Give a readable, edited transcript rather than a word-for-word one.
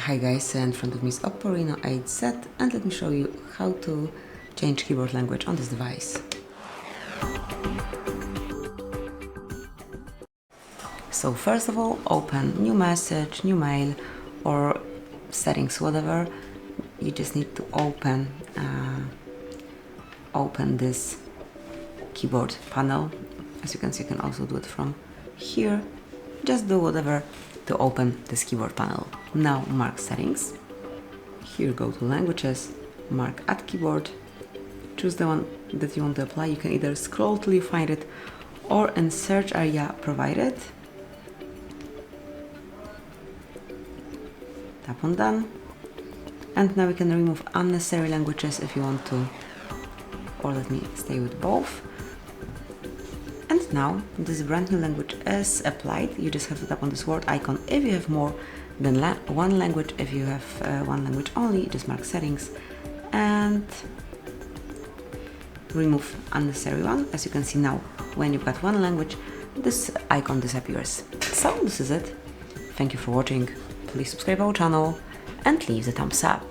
Hi guys, in front of me is OPPO Reno8 Z, and let me show you how to change keyboard language on this device. So first of all, open new message, new mail, or settings, whatever. You just need to open this keyboard panel. As you can see, you can also do it from here. Just do whatever to open this keyboard panel. Now mark settings. Here go to languages, mark add keyboard, choose the one that you want to apply. You can either scroll till you find it or in search area provided. Tap on done. And now we can remove unnecessary languages if you want to, or let me stay with both. And now this brand new language is applied. You just have to tap on this word icon if you have more than one language. If you have one language only, just mark settings and remove unnecessary one. As you can see now, when you've got one language, this icon disappears. So this is it. Thank you for watching. Please subscribe our channel and leave the thumbs up.